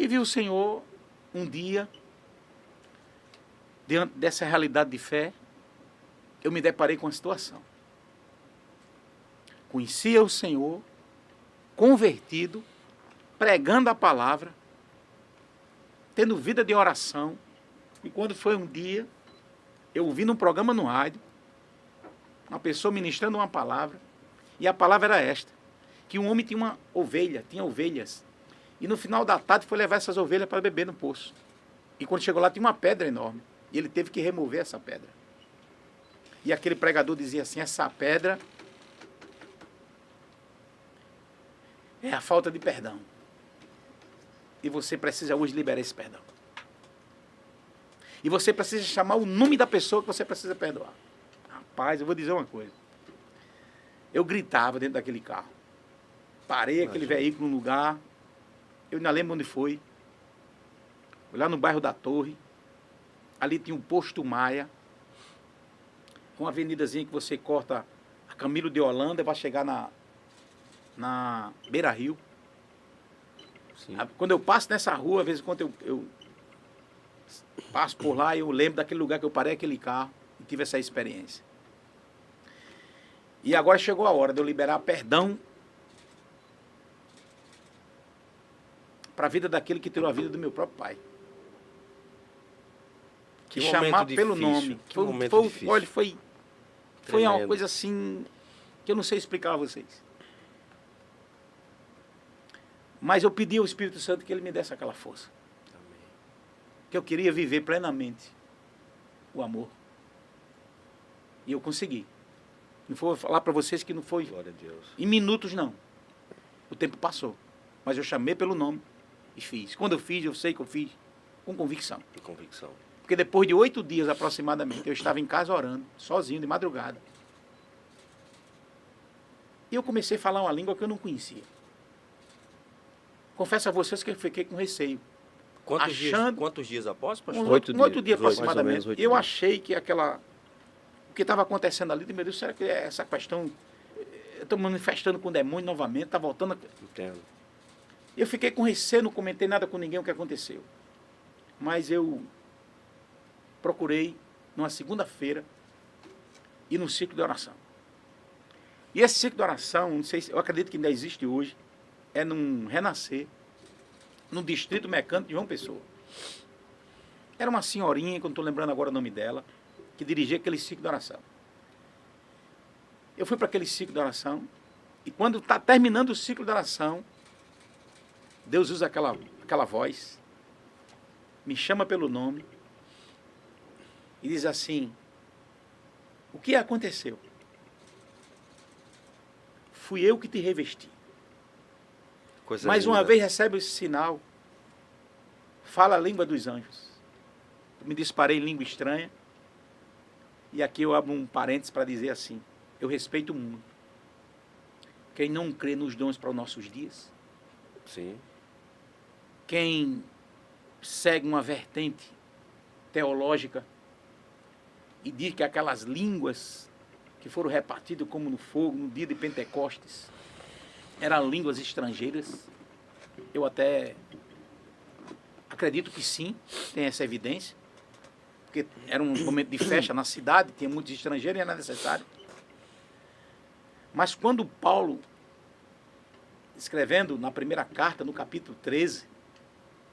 E vi o Senhor, um dia, diante dessa realidade de fé, eu me deparei com a situação. Conhecia o Senhor, convertido, pregando a palavra, tendo vida de oração. E quando foi um dia, eu ouvi num programa no rádio, uma pessoa ministrando uma palavra, e a palavra era esta, que um homem tinha uma ovelha, tinha ovelhas, e no final da tarde foi levar essas ovelhas para beber no poço. E quando chegou lá tinha uma pedra enorme, e ele teve que remover essa pedra. E aquele pregador dizia assim, essa pedra é a falta de perdão. E você precisa hoje liberar esse perdão. E você precisa chamar o nome da pessoa que você precisa perdoar. Rapaz, eu vou dizer uma coisa. Eu gritava dentro daquele carro. Parei aquele veículo num lugar. Eu ainda lembro onde foi. Fui lá no bairro da Torre. Ali tinha um posto Maia. Uma avenidazinha que você corta a Camilo de Holanda e vai chegar na Beira Rio. Sim. Quando eu passo nessa rua, às vezes quando eu passo por lá, eu lembro daquele lugar que eu parei aquele carro e tive essa experiência. E agora chegou a hora de eu liberar perdão para a vida daquele que tirou a vida do meu próprio pai. Que chamar pelo nome. Olha, foi uma coisa assim que eu não sei explicar a vocês. Mas eu pedi ao Espírito Santo que ele me desse aquela força. Amém. Que eu queria viver plenamente o amor. E eu consegui. Não vou falar para vocês que não foi glória a Deus. Em minutos, não. O tempo passou. Mas eu chamei pelo nome e fiz. Quando eu fiz, eu sei que eu fiz com convicção. Com convicção. Porque depois de 8 dias aproximadamente, eu estava em casa orando, sozinho, de madrugada. E eu comecei a falar uma língua que eu não conhecia. Confesso a vocês que eu fiquei com receio. Quantos dias após, pastor? 8 dias aproximadamente. Eu 8 achei que o que estava acontecendo ali, meu Deus, será que é essa questão, eu estou manifestando com o demônio novamente, está voltando. Entendo. Eu fiquei com receio, não comentei nada com ninguém o que aconteceu. Mas eu procurei, numa segunda-feira, ir num ciclo de oração. E esse ciclo de oração, não sei se, eu acredito que ainda existe hoje, é num Renascer, no Distrito Mecânico de João Pessoa. Era uma senhorinha, que eu não estou lembrando agora o nome dela, que dirigia aquele ciclo de oração. Eu fui para aquele ciclo de oração, e quando está terminando o ciclo de oração, Deus usa aquela voz, me chama pelo nome, e diz assim, o que aconteceu? Fui eu que te revesti. Coisa mais linda. Uma vez recebe esse sinal, fala a língua dos anjos. Eu me disparei em língua estranha, e aqui eu abro um parênteses para dizer assim, eu respeito muito. Quem não crê nos dons para os nossos dias, sim. Quem segue uma vertente teológica e diz que aquelas línguas que foram repartidas como no fogo no dia de Pentecostes eram línguas estrangeiras, eu até acredito que sim, tem essa evidência, porque era um momento de festa na cidade, tinha muitos estrangeiros e era necessário. Mas quando Paulo, escrevendo na primeira carta, no capítulo 13,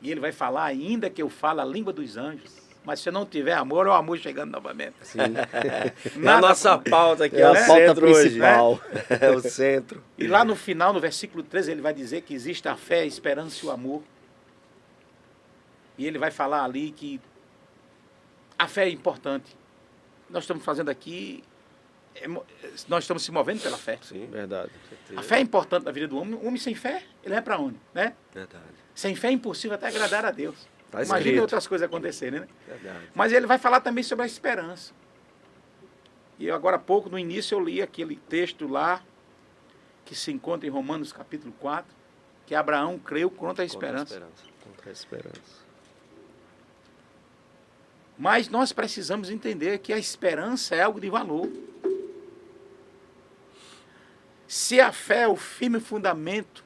e ele vai falar, ainda que eu fale a língua dos anjos, mas se eu não tiver amor, é o amor chegando novamente. Sim. É a nossa pauta aqui, é a pauta principal. Hoje, né? É o centro. E lá no final, no versículo 13, ele vai dizer que existe a fé, a esperança e o amor. E ele vai falar ali que a fé é importante. Nós estamos fazendo aqui, nós estamos se movendo pela fé. Sim, verdade. A fé é importante na vida do homem. O homem sem fé, ele vai para onde? Né? Verdade. Sem fé é impossível até agradar a Deus. Tá imagina outras coisas acontecerem, né? Verdade. Mas ele vai falar também sobre a esperança. E agora há pouco, no início, eu li aquele texto lá, que se encontra em Romanos capítulo 4, que Abraão creu contra a esperança. Contra a esperança. Mas nós precisamos entender que a esperança é algo de valor. Se a fé é o firme fundamento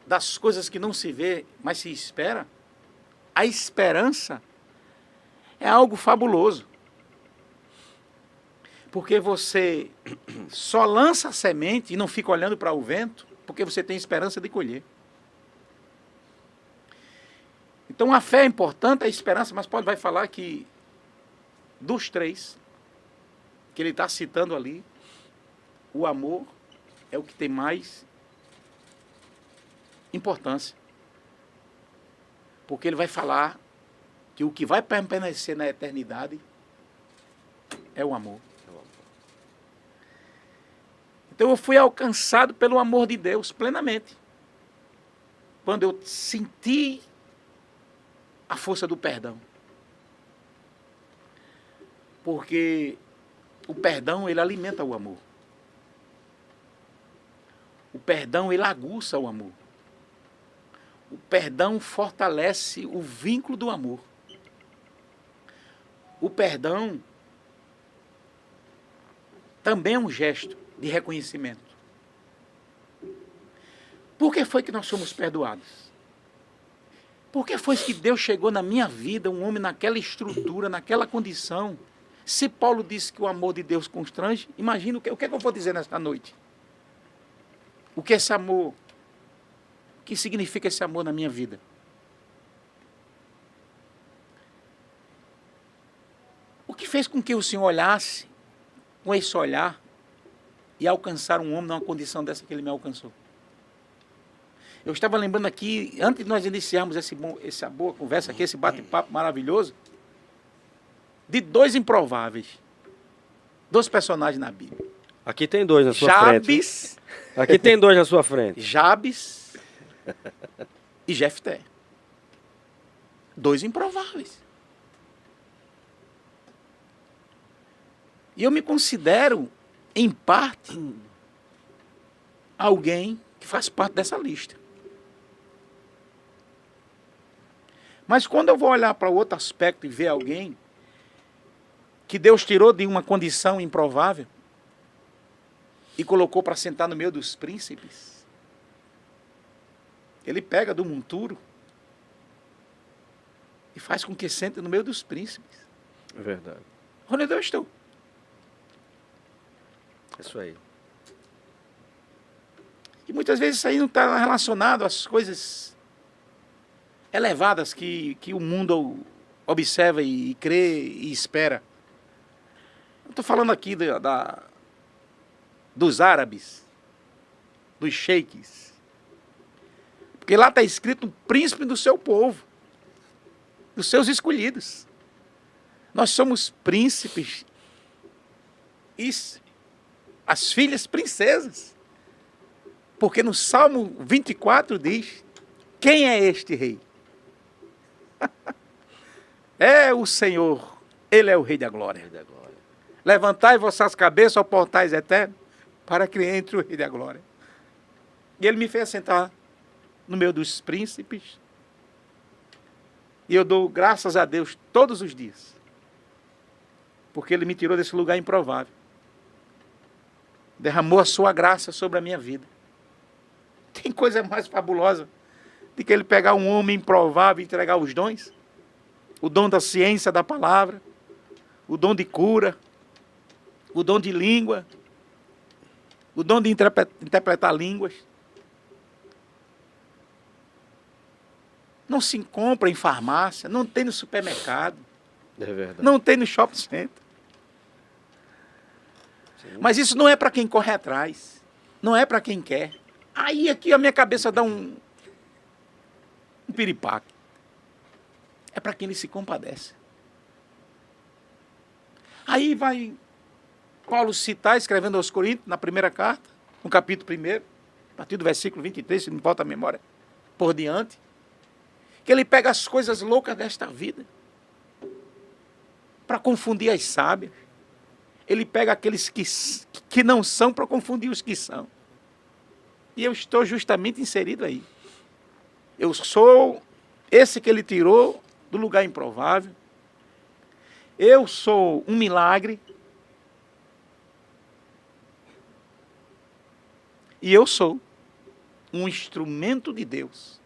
das coisas que não se vê, mas se espera, a esperança é algo fabuloso. Porque você só lança a semente e não fica olhando para o vento, porque você tem esperança de colher. Então a fé é importante, a esperança, mas Paulo vai falar que dos três, que ele está citando ali, o amor é o que tem mais importância. Porque ele vai falar que o que vai permanecer na eternidade é o amor. Então eu fui alcançado pelo amor de Deus plenamente. Quando eu senti a força do perdão. Porque o perdão, ele alimenta o amor. O perdão, ele aguça o amor. O perdão fortalece o vínculo do amor. O perdão também é um gesto de reconhecimento. Por que foi que nós fomos perdoados? Por que foi que Deus chegou na minha vida, um homem naquela estrutura, naquela condição? Se Paulo disse que o amor de Deus constrange, imagina o que é que eu vou dizer nesta noite. O que é esse amor? O que significa esse amor na minha vida? O que fez com que o Senhor olhasse com esse olhar e alcançar um homem numa condição dessa que ele me alcançou? Eu estava lembrando aqui, antes de nós iniciarmos essa boa conversa aqui, esse bate-papo maravilhoso, de dois improváveis. Dois personagens na Bíblia. Aqui tem dois na sua frente. Jabes. Aqui tem dois na sua frente. Jabes e Jefté. Dois improváveis. E eu me considero, em parte, alguém que faz parte dessa lista. Mas quando eu vou olhar para outro aspecto e ver alguém que Deus tirou de uma condição improvável e colocou para sentar no meio dos príncipes, ele pega do monturo e faz com que sente no meio dos príncipes. É verdade. Onde eu estou? Isso aí. E muitas vezes isso aí não está relacionado às coisas elevadas que o mundo observa e crê e espera. Eu estou falando aqui dos árabes, dos sheiks. Porque lá está escrito o príncipe do seu povo, dos seus escolhidos. Nós somos príncipes e as filhas princesas. Porque no Salmo 24 diz: quem é este rei? É o Senhor, Ele é o Rei da Glória. Levantai vossas cabeças, ó portais eternos, para que entre o Rei da Glória. E Ele me fez sentar no meio dos príncipes. E eu dou graças a Deus todos os dias. Porque Ele me tirou desse lugar improvável. Derramou a sua graça sobre a minha vida. Tem coisa mais fabulosa de que Ele pegar um homem improvável e entregar os dons? O dom da ciência da palavra, o dom de cura, o dom de língua, o dom de interpretar línguas. Não se compra em farmácia, não tem no supermercado, É verdade. não tem no shopping center. Sim. Mas isso não é para quem corre atrás, não é para quem quer. Aí aqui a minha cabeça dá um piripaque. É para quem Ele se compadece. Aí vai Paulo citar, escrevendo aos Coríntios, na primeira carta, no capítulo 1, a partir do versículo 23, se não falta a memória, por diante, que ele pega as coisas loucas desta vida para confundir as sábias. Ele pega aqueles que não são para confundir os que são. E eu estou justamente inserido aí. Eu sou esse que Ele tirou do lugar improvável. Eu sou um milagre. E eu sou um instrumento de Deus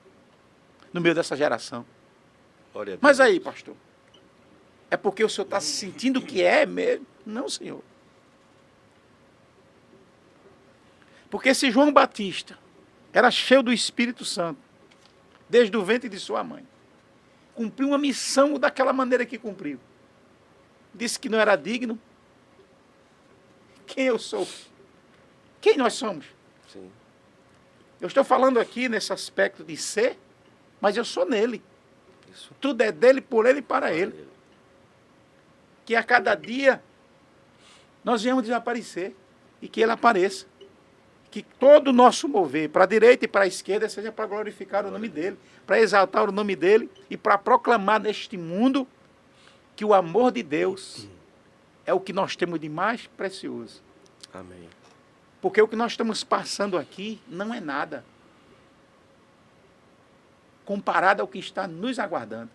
no meio dessa geração. Glória a Deus. Mas aí, pastor, é porque o senhor está se sentindo que é mesmo? Não, senhor. Porque se João Batista era cheio do Espírito Santo, desde o ventre de sua mãe, cumpriu uma missão daquela maneira que cumpriu, disse que não era digno, quem eu sou? Quem nós somos? Sim. Eu estou falando aqui nesse aspecto de ser, mas eu sou nele. Isso. Tudo é dele, por ele e para ele. Que a cada dia nós venhamos desaparecer e que ele apareça. Que todo o nosso mover, para a direita e para a esquerda, seja para glorificar o nome dele, para exaltar o nome dele e para proclamar neste mundo que o amor de Deus é o que nós temos de mais precioso. Amém. Porque o que nós estamos passando aqui não é nada comparado ao que está nos aguardando.